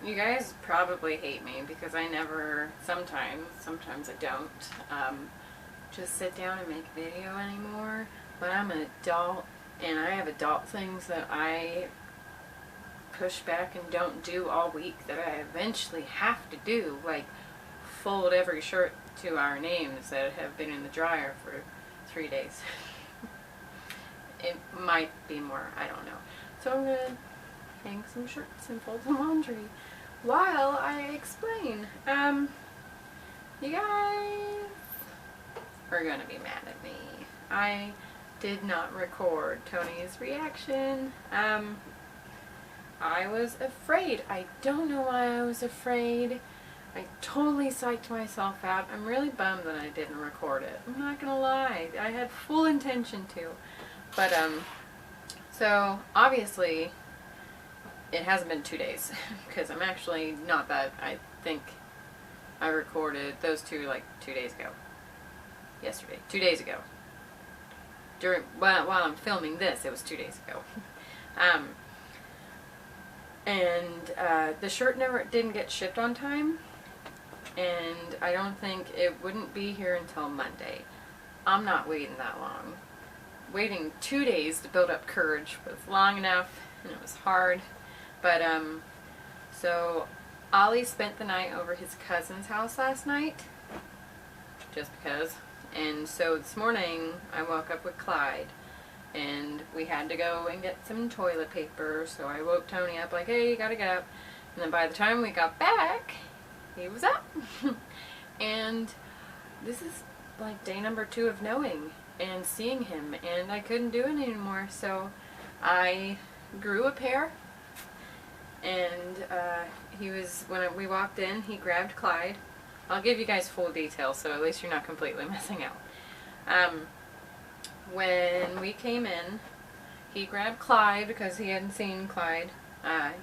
You guys probably hate me because I never, sometimes I don't, just sit down and make a video anymore. But I'm an adult and I have adult things that I push back and don't do all week that I eventually have to do, like fold every shirt to our names that have been in the dryer for 3 days. It might be more, I don't know. So I'm gonna hang some shirts and fold some laundry while I explain. You guys are gonna be mad at me. I did not record Tony's reaction. I was afraid. I don't know why I was afraid. I totally psyched myself out. I'm really bummed that I didn't record it. I'm not gonna lie. I had full intention to. But, so, obviously, it hasn't been 2 days. Because I'm actually not that. I think I recorded those two, like, 2 days ago. Yesterday. 2 days ago. While I'm filming this, it was 2 days ago. The shirt didn't get shipped on time. And I don't think it wouldn't be here until Monday. I'm not waiting that long. Waiting 2 days to build up courage was long enough, and it was hard. But, so Ollie spent the night over his cousin's house last night, just because. And so this morning, I woke up with Clyde, and we had to go and get some toilet paper, so I woke Tony up like, hey, you gotta get up. And then by the time we got back, he was up. And this is like day number 2 of knowing and seeing him, and I couldn't do it anymore, so I grew a pair. And when we walked in, he grabbed Clyde. I'll give you guys full details, so at least you're not completely missing out. When we came in, he grabbed Clyde because he hadn't seen Clyde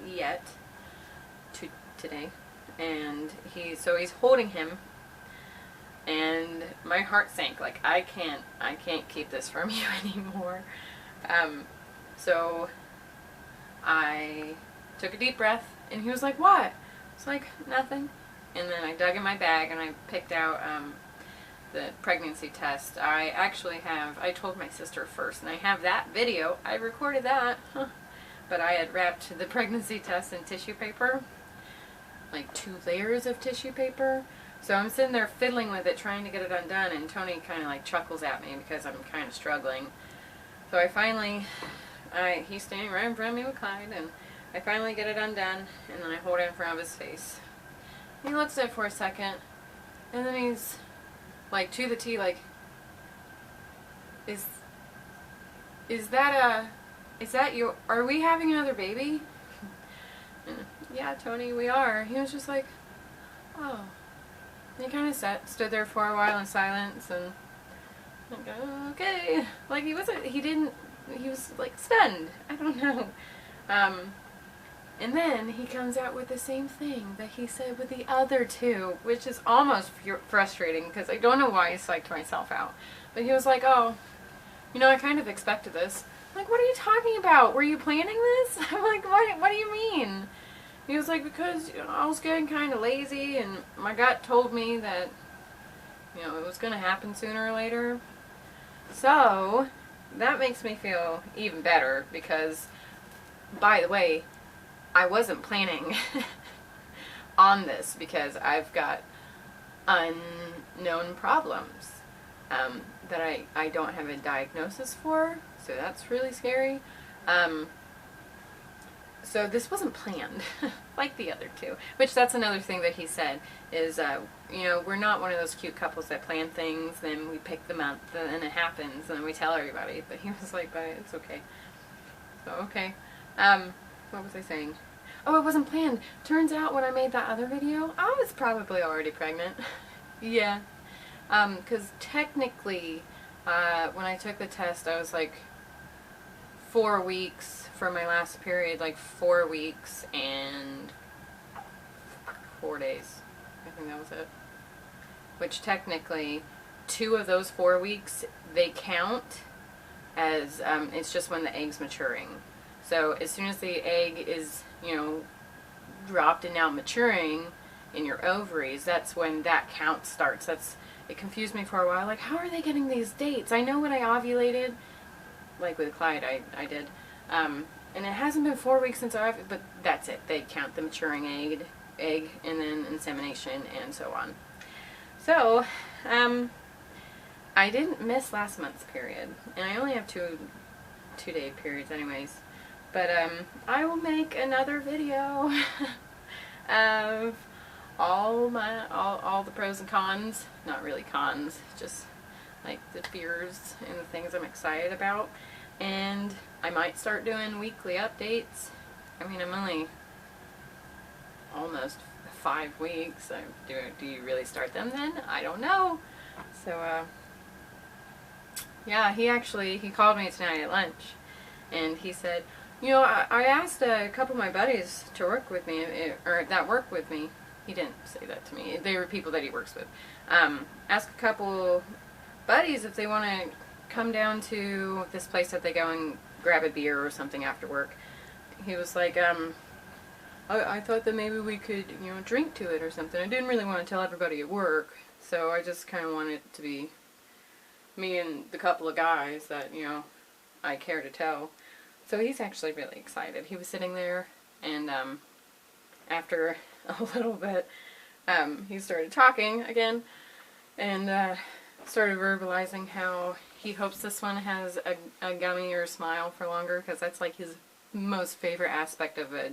yet today, and he's holding him, and my heart sank. Like, I can't keep this from you anymore. So I took a deep breath, and he was like, what? It's like, nothing. And then I dug in my bag and I picked out the pregnancy test. I told my sister first, and I have that video. I recorded that. But I had wrapped the pregnancy test in tissue paper. Like 2 layers of tissue paper. So I'm sitting there fiddling with it, trying to get it undone, and Tony kind of like chuckles at me because I'm kind of struggling. So I finally, he's standing right in front of me with Clyde, and I finally get it undone, and then I hold it in front of his face. He looks at it for a second, and then he's like, to the T, like, is that are we having another baby? And, yeah, Tony, we are. He was just like, oh. And he kind of stood there for a while in silence, and like, oh, okay. Like, he was like stunned. I don't know. And then he comes out with the same thing that he said with the other 2, which is almost frustrating because I don't know why I psyched myself out. But he was like, oh, I kind of expected this. I'm like, what are you talking about? Were you planning this? I'm like, what do you mean? He was like, because I was getting kind of lazy, and my gut told me that it was going to happen sooner or later. So that makes me feel even better because, by the way, I wasn't planning on this because I've got unknown problems that I don't have a diagnosis for, so that's really scary. So this wasn't planned, like the other 2, which that's another thing that he said is, we're not one of those cute couples that plan things, then we pick the month, and it happens, and then we tell everybody. But he was like, but it's okay. So, okay. What was I saying? Oh, it wasn't planned. Turns out when I made that other video, I was probably already pregnant. Yeah. Because technically, when I took the test, I was like 4 weeks for my last period, like 4 weeks and 4 days. I think that was it. Which technically, 2 of those 4 weeks, they count as, it's just when the egg's maturing. So as soon as the egg is, you know, dropped and now maturing in your ovaries, that's when that count starts. It confused me for a while. Like, how are they getting these dates? I know when I ovulated, like with Clyde, I did. And it hasn't been 4 weeks since but that's it. They count the maturing egg, and then insemination, and so on. So, I didn't miss last month's period, and I only have two-day periods anyways. But I will make another video of all the pros and cons. Not really cons, just like the fears and the things I'm excited about. And I might start doing weekly updates. I mean, I'm only almost 5 weeks. Do you really start them then? I don't know. So, yeah, he called me tonight at lunch, and he said, you know, I asked a couple of my buddies to work with me, or that work with me. He didn't say that to me. They were people that he works with. Ask a couple buddies if they want to come down to this place that they go and grab a beer or something after work. He was like, I thought that maybe we could, you know, drink to it or something. I didn't really want to tell everybody at work, so I just kind of wanted it to be me and the couple of guys that, you know, I care to tell. So he's actually really excited. He was sitting there, and after a little bit, he started talking again, and started verbalizing how he hopes this one has a gummy or a smile for longer, because that's like his most favorite aspect of a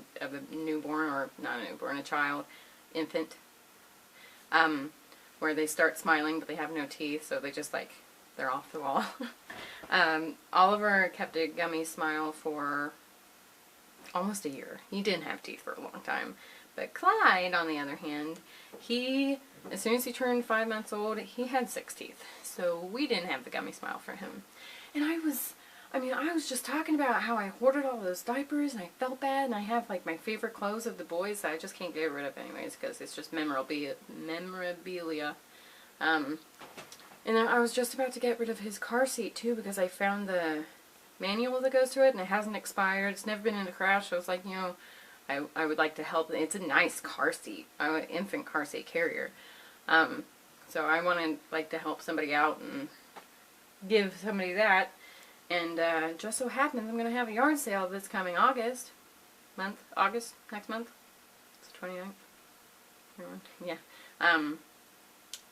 newborn, or not a newborn, a child, infant, where they start smiling but they have no teeth, so they just like, they're off the wall. Oliver kept a gummy smile for almost a year. He didn't have teeth for a long time. But Clyde, on the other hand, as soon as he turned 5 months old, he had 6 teeth. So we didn't have the gummy smile for him. And I was just talking about how I hoarded all those diapers, and I felt bad, and I have like my favorite clothes of the boys that I just can't get rid of anyways, because it's just memorabilia. And I was just about to get rid of his car seat too, because I found the manual that goes to it, and it hasn't expired. It's never been in a crash, so I was like, you know, I would like to help. It's a nice car seat. I'm an infant car seat carrier. So I want to help somebody out and give somebody that. And just so happens I'm going to have a yard sale this coming August, next month. It's the 29th. Yeah.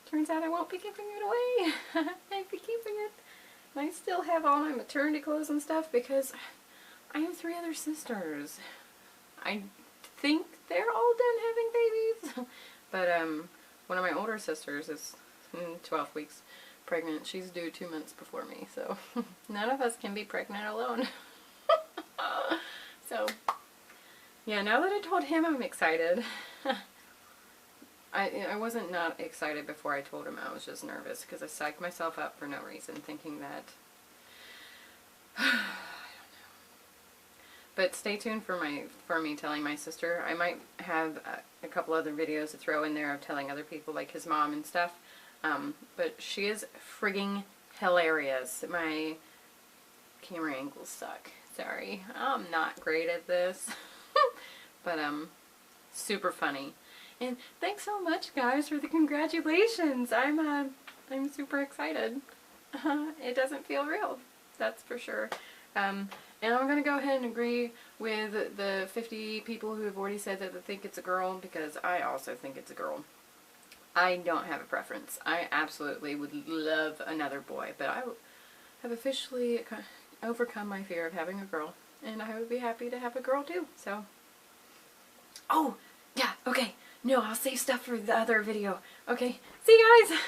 Turns out I won't be giving it away. I'll be keeping it. And I still have all my maternity clothes and stuff because I have 3 other sisters. I think they're all done having babies. But one of my older sisters is 12 weeks pregnant. She's due 2 months before me. So none of us can be pregnant alone. So yeah, now that I told him, I'm excited. I wasn't not excited before I told him. I was just nervous because I psyched myself up for no reason, thinking that I don't know. But stay tuned for me telling my sister. I might have a couple other videos to throw in there of telling other people, like his mom and stuff. But she is frigging hilarious. My camera angles suck. Sorry, I'm not great at this. But super funny. And thanks so much, guys, for the congratulations. I'm super excited. It doesn't feel real, that's for sure. And I'm going to go ahead and agree with the 50 people who have already said that they think it's a girl, because I also think it's a girl. I don't have a preference. I absolutely would love another boy, but I have officially overcome my fear of having a girl, and I would be happy to have a girl too, so. Oh, yeah, okay. No, I'll save stuff for the other video. Okay, see you guys!